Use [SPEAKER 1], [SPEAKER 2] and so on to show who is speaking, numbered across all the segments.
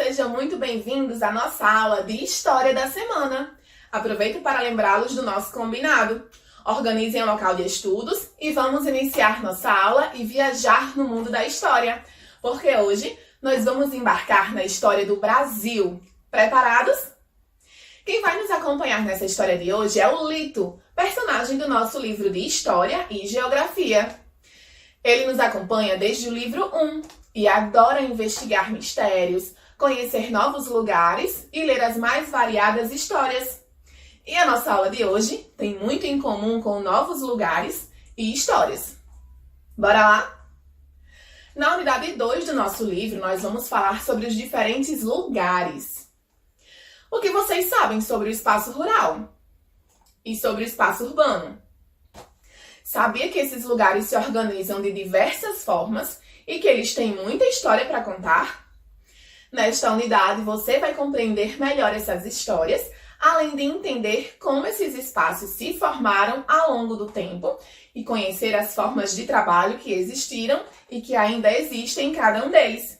[SPEAKER 1] sejam muito bem-vindos à nossa aula de História da Semana. Aproveito para lembrá-los do nosso combinado. Organizem um local de estudos e vamos iniciar nossa aula e viajar no mundo da história, porque hoje nós vamos embarcar na história do Brasil. Preparados? Quem vai nos acompanhar nessa história de hoje é o Lito, personagem do nosso livro de História e Geografia. Ele nos acompanha desde o livro 1 e adora investigar mistérios, conhecer novos lugares e ler as mais variadas histórias. E a nossa aula de hoje tem muito em comum com novos lugares e histórias. Bora lá? Na unidade 2 do nosso livro, nós vamos falar sobre os diferentes lugares. O que vocês sabem sobre o espaço rural e sobre o espaço urbano? Sabia que esses lugares se organizam de diversas formas e que eles têm muita história para contar? Nesta unidade, você vai compreender melhor essas histórias, além de entender como esses espaços se formaram ao longo do tempo e conhecer as formas de trabalho que existiram e que ainda existem em cada um deles.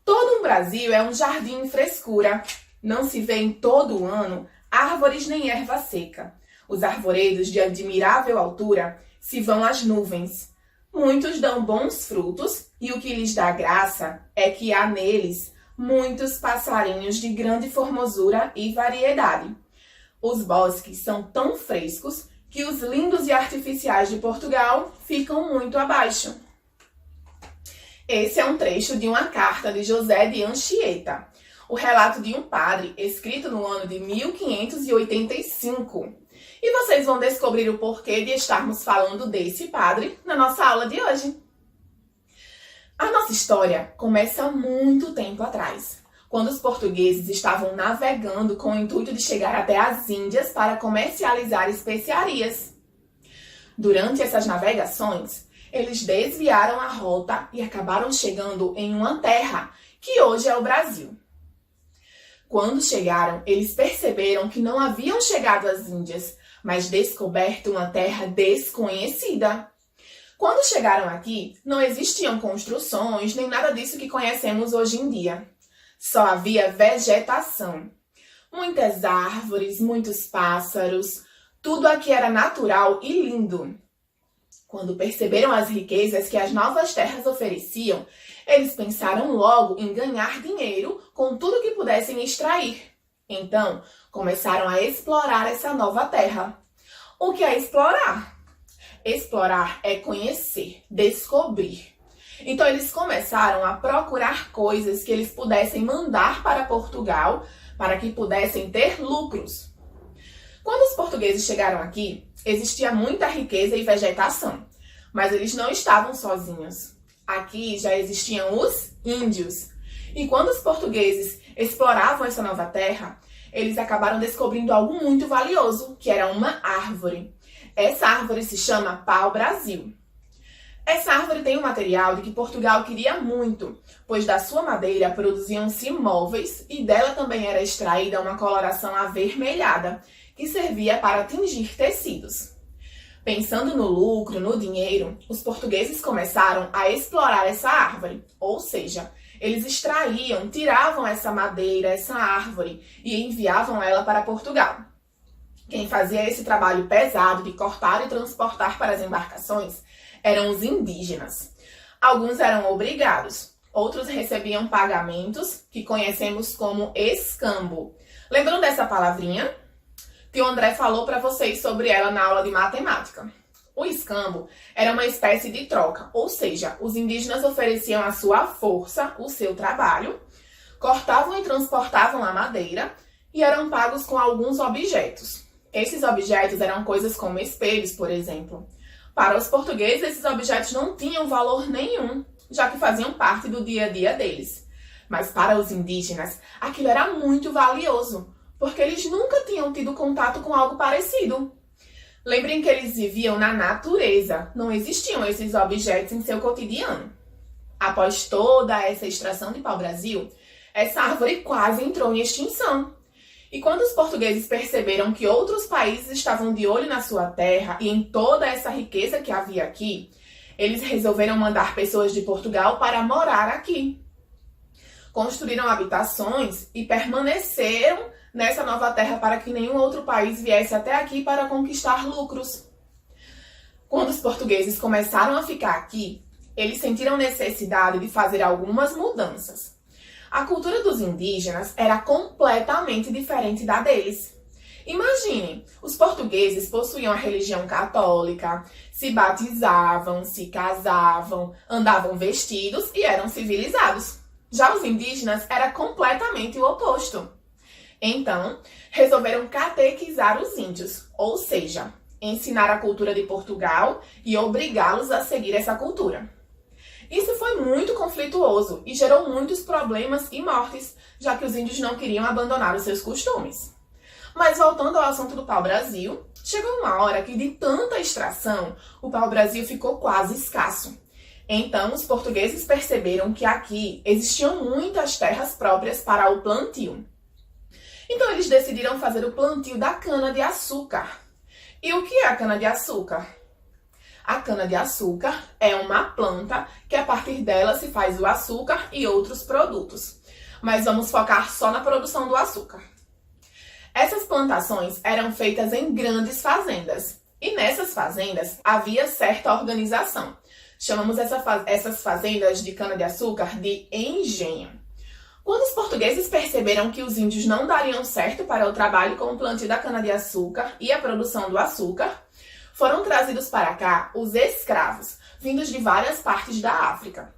[SPEAKER 1] Todo um Brasil é um jardim em frescura. Não se vê em todo o ano árvores nem erva seca. Os arvoredos de admirável altura se vão às nuvens. Muitos dão bons frutos e o que lhes dá graça é que há neles muitos passarinhos de grande formosura e variedade. Os bosques são tão frescos que os lindos e artificiais de Portugal ficam muito abaixo. Esse é um trecho de uma carta de José de Anchieta, o relato de um padre escrito no ano de 1585. E vocês vão descobrir o porquê de estarmos falando desse padre na nossa aula de hoje. A nossa história começa há muito tempo atrás, quando os portugueses estavam navegando com o intuito de chegar até as Índias para comercializar especiarias. Durante essas navegações, eles desviaram a rota e acabaram chegando em uma terra que hoje é o Brasil. Quando chegaram, eles perceberam que não haviam chegado às Índias, mas descoberto uma terra desconhecida. Quando chegaram aqui, não existiam construções nem nada disso que conhecemos hoje em dia. Só havia vegetação. Muitas árvores, muitos pássaros, tudo aqui era natural e lindo. Quando perceberam as riquezas que as novas terras ofereciam, eles pensaram logo em ganhar dinheiro com tudo que pudessem extrair. Então, começaram a explorar essa nova terra. O que é explorar? Explorar é conhecer, descobrir. Então, eles começaram a procurar coisas que eles pudessem mandar para Portugal para que pudessem ter lucros. Quando os portugueses chegaram aqui, existia muita riqueza e vegetação, mas eles não estavam sozinhos. Aqui já existiam os índios. E quando os portugueses exploravam essa nova terra, eles acabaram descobrindo algo muito valioso, que era uma árvore. Essa árvore se chama pau-brasil. Essa árvore tem um material de que Portugal queria muito, pois da sua madeira produziam-se móveis e dela também era extraída uma coloração avermelhada, que servia para tingir tecidos. Pensando no lucro, no dinheiro, os portugueses começaram a explorar essa árvore, ou seja, eles extraíam, tiravam essa madeira, essa árvore e enviavam ela para Portugal. Quem fazia esse trabalho pesado de cortar e transportar para as embarcações eram os indígenas. Alguns eram obrigados, outros recebiam pagamentos, que conhecemos como escambo. Lembram dessa palavrinha? Que o André falou para vocês sobre ela na aula de matemática. O escambo era uma espécie de troca, ou seja, os indígenas ofereciam a sua força, o seu trabalho, cortavam e transportavam a madeira e eram pagos com alguns objetos. Esses objetos eram coisas como espelhos, por exemplo. Para os portugueses, esses objetos não tinham valor nenhum, já que faziam parte do dia a dia deles. Mas para os indígenas, aquilo era muito valioso, porque eles nunca tinham tido contato com algo parecido. Lembrem que eles viviam na natureza, não existiam esses objetos em seu cotidiano. Após toda essa extração de pau-brasil, essa árvore quase entrou em extinção. E quando os portugueses perceberam que outros países estavam de olho na sua terra e em toda essa riqueza que havia aqui, eles resolveram mandar pessoas de Portugal para morar aqui. construíram habitações e permaneceram nessa nova terra para que nenhum outro país viesse até aqui para conquistar lucros. Quando os portugueses começaram a ficar aqui, eles sentiram necessidade de fazer algumas mudanças. A cultura dos indígenas era completamente diferente da deles. Imagine, os portugueses possuíam a religião católica, se batizavam, se casavam, andavam vestidos e eram civilizados. Já os indígenas era completamente o oposto. Então, resolveram catequizar os índios, ou seja, ensinar a cultura de Portugal e obrigá-los a seguir essa cultura. Isso foi muito conflituoso e gerou muitos problemas e mortes, já que os índios não queriam abandonar os seus costumes. Mas voltando ao assunto do pau-brasil, chegou uma hora que de tanta extração, o pau-brasil ficou quase escasso. Então, os portugueses perceberam que aqui existiam muitas terras próprias para o plantio. Então, eles decidiram fazer o plantio da cana-de-açúcar. E o que é a cana-de-açúcar? A cana-de-açúcar é uma planta que a partir dela se faz o açúcar e outros produtos. Mas vamos focar só na produção do açúcar. Essas plantações eram feitas em grandes fazendas. E nessas fazendas havia certa organização. Chamamos essas fazendas de cana-de-açúcar de engenho. Quando os portugueses perceberam que os índios não dariam certo para o trabalho com o plantio da cana-de-açúcar e a produção do açúcar, foram trazidos para cá os escravos, vindos de várias partes da África.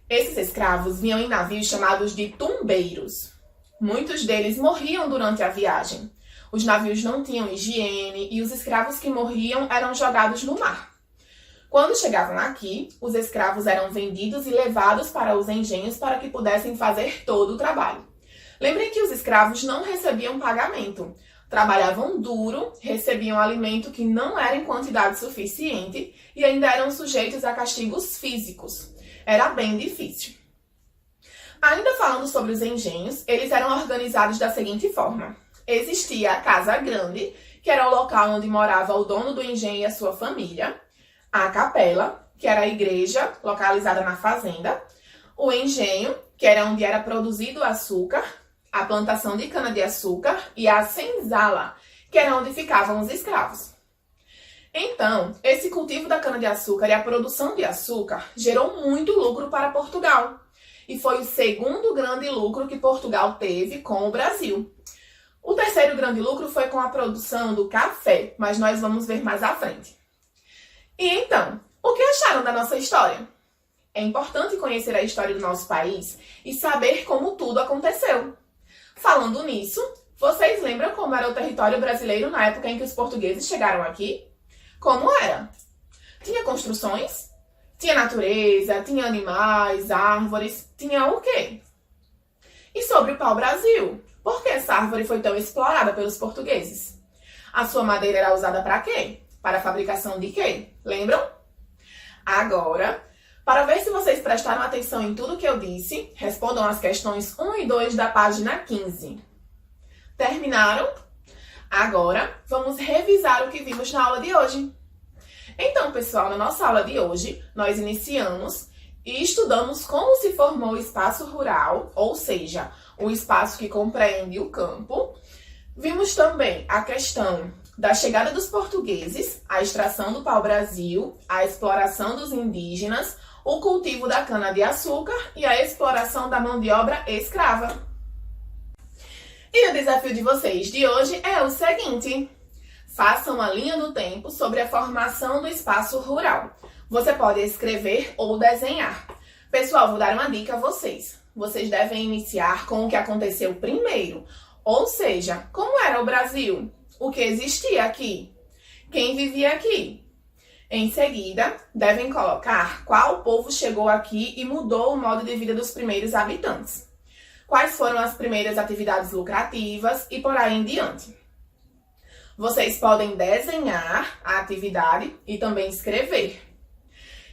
[SPEAKER 1] Esses escravos vinham em navios chamados de tumbeiros. Muitos deles morriam durante a viagem. Os navios não tinham higiene e os escravos que morriam eram jogados no mar. Quando chegavam aqui, os escravos eram vendidos e levados para os engenhos para que pudessem fazer todo o trabalho. Lembrem que os escravos não recebiam pagamento. Trabalhavam duro, recebiam alimento que não era em quantidade suficiente e ainda eram sujeitos a castigos físicos. Era bem difícil. Ainda falando sobre os engenhos, eles eram organizados da seguinte forma. Existia a casa grande, que era o local onde morava o dono do engenho e a sua família. A capela, que era a igreja localizada na fazenda. O engenho, que era onde era produzido o açúcar. A plantação de cana-de-açúcar e a senzala, que era onde ficavam os escravos. Então, esse cultivo da cana-de-açúcar e a produção de açúcar gerou muito lucro para Portugal. E foi o segundo grande lucro que Portugal teve com o Brasil. O terceiro grande lucro foi com a produção do café, mas nós vamos ver mais à frente. E então, o que acharam da nossa história? É importante conhecer a história do nosso país e saber como tudo aconteceu. Falando nisso, vocês lembram como era o território brasileiro na época em que os portugueses chegaram aqui? Como era? Tinha construções? Tinha natureza? Tinha animais, árvores? Tinha o quê? E sobre o pau-brasil? Por que essa árvore foi tão explorada pelos portugueses? A sua madeira era usada para quê? Para a fabricação de quê? Lembram? Agora, para ver se vocês prestaram atenção em tudo que eu disse, respondam as questões 1 e 2 da página 15. Terminaram? Agora, vamos revisar o que vimos na aula de hoje. Então, pessoal, na nossa aula de hoje, nós iniciamos e estudamos como se formou o espaço rural, ou seja, o espaço que compreende o campo. Vimos também a questão da chegada dos portugueses, a extração do pau-brasil, a exploração dos indígenas, o cultivo da cana-de-açúcar e a exploração da mão de obra escrava. E o desafio de vocês de hoje é o seguinte: façam uma linha do tempo sobre a formação do espaço rural. Você pode escrever ou desenhar. Pessoal, vou dar uma dica a vocês. Vocês devem iniciar com o que aconteceu primeiro, ou seja, como era o Brasil, o que existia aqui, quem vivia aqui. Em seguida, devem colocar qual povo chegou aqui e mudou o modo de vida dos primeiros habitantes. Quais foram as primeiras atividades lucrativas e por aí em diante. Vocês podem desenhar a atividade e também escrever.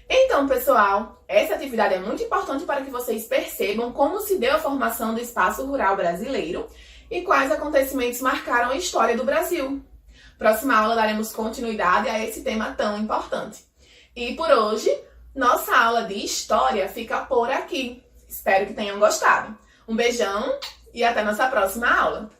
[SPEAKER 1] Então, pessoal, essa atividade é muito importante para que vocês percebam como se deu a formação do espaço rural brasileiro e quais acontecimentos marcaram a história do Brasil. Próxima aula daremos continuidade a esse tema tão importante. E por hoje, nossa aula de História fica por aqui. Espero que tenham gostado. Um beijão e até nossa próxima aula!